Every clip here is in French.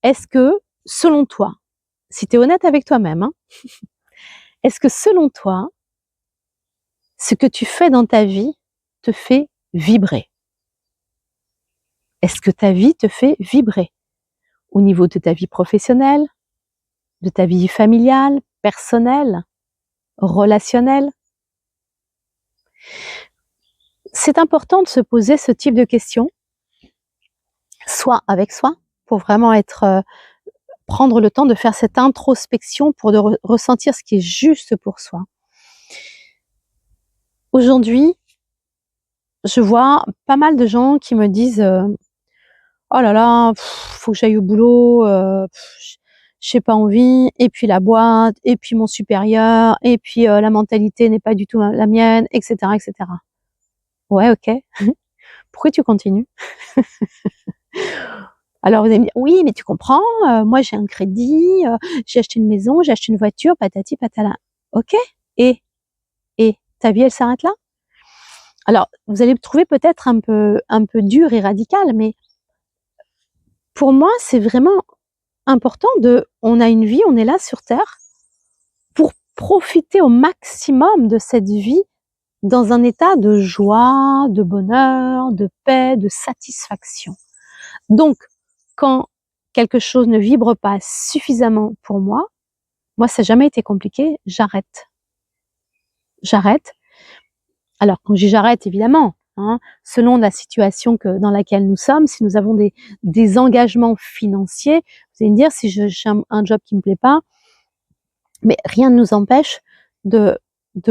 est-ce que, selon toi, si tu es honnête avec toi-même, hein, est-ce que selon toi, ce que tu fais dans ta vie te fait vibrer? Est-ce que ta vie te fait vibrer? Au niveau de ta vie professionnelle, de ta vie familiale, personnelle, relationnelle? C'est important de se poser ce type de questions, soit avec soi, pour vraiment prendre le temps de faire cette introspection pour ressentir ce qui est juste pour soi. Aujourd'hui, je vois pas mal de gens qui me disent oh là là, faut que j'aille au boulot, j'ai pas envie, et puis la boîte, et puis mon supérieur, et puis la mentalité n'est pas du tout la mienne, etc., etc. Ouais, ok. Pourquoi tu continues? Alors vous allez me dire oui, mais tu comprends, moi j'ai un crédit, j'ai acheté une maison, j'ai acheté une voiture, patati patala. Ok. Et ta vie elle s'arrête là? Alors vous allez me trouver peut-être un peu dur et radical, mais pour moi c'est vraiment important on a une vie, on est là sur terre pour profiter au maximum de cette vie dans un état de joie, de bonheur, de paix, de satisfaction. Donc, quand quelque chose ne vibre pas suffisamment pour moi, ça n'a jamais été compliqué, j'arrête. J'arrette. Alors, quand je dis j'arrête, évidemment, hein, selon la situation dans laquelle nous sommes, si nous avons des engagements financiers, vous allez me dire, si j'ai un job qui ne me plaît pas, mais rien ne nous empêche de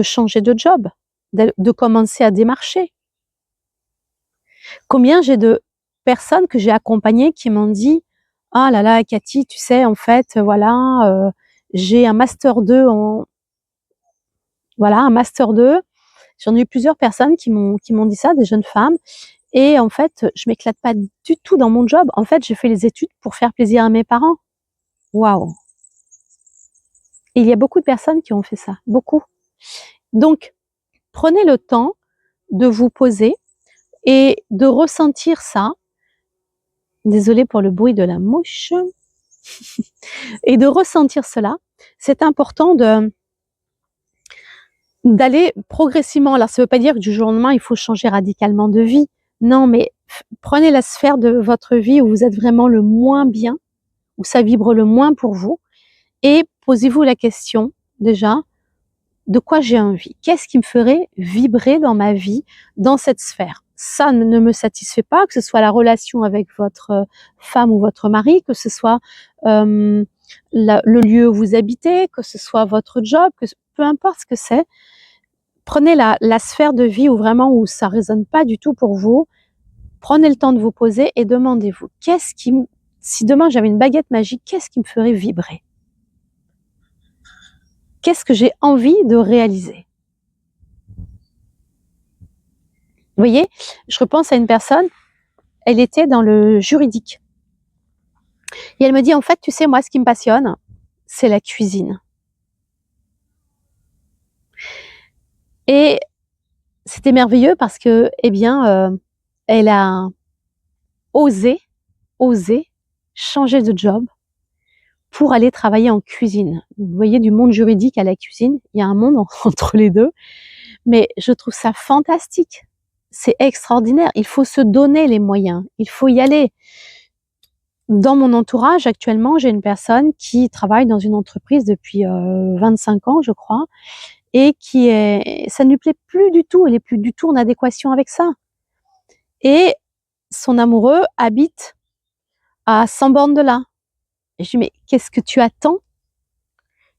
changer de job, de commencer à démarcher. Combien j'ai de personnes que j'ai accompagnées qui m'ont dit « Ah là là, Cathy, tu sais, en fait, voilà, j'ai un master 2 un master 2. » J'en ai eu plusieurs personnes qui m'ont dit ça, des jeunes femmes. Et en fait, je m'éclate pas du tout dans mon job. En fait, j'ai fait les études pour faire plaisir à mes parents. Waouh! Et il y a beaucoup de personnes qui ont fait ça, beaucoup. Donc, prenez le temps de vous poser et de ressentir ça. Désolée pour le bruit de la mouche. Et de ressentir cela. C'est important d'aller progressivement. Alors, ça ne veut pas dire que du jour au lendemain, il faut changer radicalement de vie. Non, mais prenez la sphère de votre vie où vous êtes vraiment le moins bien, où ça vibre le moins pour vous, et posez-vous la question, déjà, de quoi j'ai envie? Qu'est-ce qui me ferait vibrer dans ma vie, dans cette sphère? Ça ne me satisfait pas, que ce soit la relation avec votre femme ou votre mari, que ce soit le lieu où vous habitez, que ce soit votre job, peu importe ce que c'est. Prenez la sphère de vie où ça résonne pas du tout pour vous. Prenez le temps de vous poser et demandez-vous, si demain j'avais une baguette magique, qu'est-ce qui me ferait vibrer? Qu'est-ce que j'ai envie de réaliser? Vous voyez, je repense à une personne, elle était dans le juridique. Et elle me dit, en fait, tu sais, moi, ce qui me passionne, c'est la cuisine. Et c'était merveilleux parce que, elle a osé changer de job pour aller travailler en cuisine. Vous voyez, du monde juridique à la cuisine, il y a un monde entre les deux. Mais je trouve ça fantastique. C'est extraordinaire. Il faut se donner les moyens. Il faut y aller. Dans mon entourage, actuellement, j'ai une personne qui travaille dans une entreprise depuis 25 ans, je crois, et ça ne lui plaît plus du tout. Elle n'est plus du tout en adéquation avec ça. Et son amoureux habite à 100 bornes de là. Et je lui dis, mais qu'est-ce que tu attends?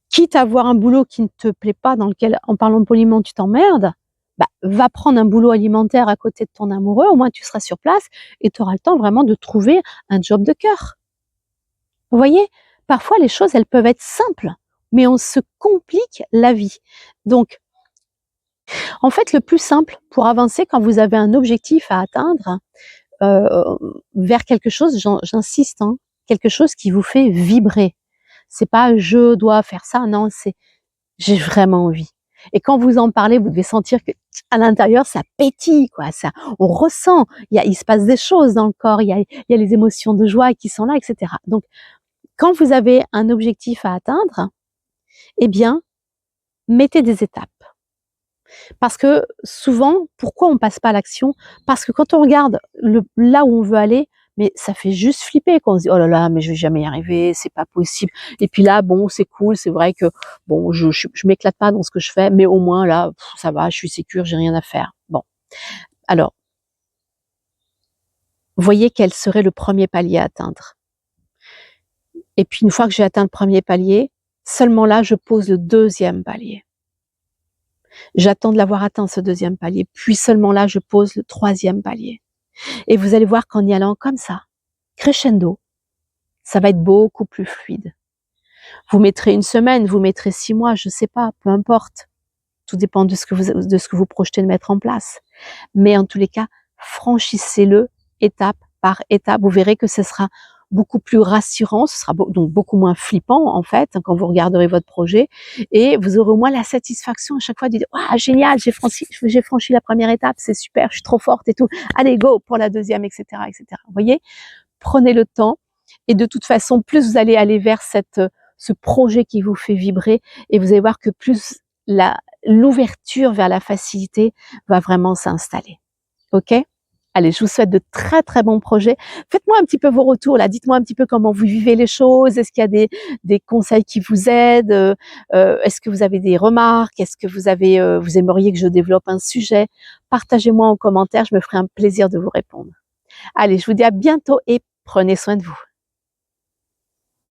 Quitte à avoir un boulot qui ne te plaît pas, dans lequel, en parlant poliment, tu t'emmerdes, va prendre un boulot alimentaire à côté de ton amoureux, au moins tu seras sur place et tu auras le temps vraiment de trouver un job de cœur. Vous voyez, parfois les choses, elles peuvent être simples, mais on se complique la vie. Donc, en fait, le plus simple pour avancer quand vous avez un objectif à atteindre, vers quelque chose, j'insiste, hein, quelque chose qui vous fait vibrer. C'est pas je dois faire ça, non, c'est j'ai vraiment envie. Et quand vous en parlez, vous devez sentir que à l'intérieur, ça pétille, quoi. Ça, on ressent, il se passe des choses dans le corps, il y a les émotions de joie qui sont là, etc. Donc, quand vous avez un objectif à atteindre, eh bien, mettez des étapes. Parce que souvent, pourquoi on passe pas à l'action? Parce que quand on regarde là où on veut aller, mais ça fait juste flipper quand on se dit: «Oh là là, mais je vais jamais y arriver, c'est pas possible» et puis là, bon, c'est cool, c'est vrai que bon, je m'éclate pas dans ce que je fais, mais au moins là, ça va, je suis sécure, j'ai rien à faire. Bon, alors, voyez quel serait le premier palier à atteindre. Et puis une fois que j'ai atteint le premier palier, seulement là, je pose le deuxième palier. J'attends de l'avoir atteint ce deuxième palier, puis seulement là, je pose le troisième palier. Et vous allez voir qu'en y allant comme ça, crescendo, ça va être beaucoup plus fluide. Vous mettrez une semaine, vous mettrez 6 mois, je sais pas, peu importe. Tout dépend de ce que vous projetez de mettre en place. Mais en tous les cas, franchissez-le étape par étape. Vous verrez que ce sera beaucoup plus rassurant, ce sera donc beaucoup moins flippant en fait quand vous regarderez votre projet et vous aurez au moins la satisfaction à chaque fois de dire ah génial, j'ai franchi la première étape, c'est super, je suis trop forte et tout. Allez go pour la deuxième, etc., etc. Vous voyez, prenez le temps et de toute façon, plus vous allez aller vers ce projet qui vous fait vibrer et vous allez voir que plus l'ouverture vers la facilité va vraiment s'installer. Ok? Allez, je vous souhaite de très très bons projets. Faites-moi un petit peu vos retours là. Dites-moi un petit peu comment vous vivez les choses. Est-ce qu'il y a des conseils qui vous aident? Est-ce que vous avez des remarques? Est-ce que vous aimeriez que je développe un sujet? Partagez-moi en commentaire. Je me ferai un plaisir de vous répondre. Allez, je vous dis à bientôt et prenez soin de vous.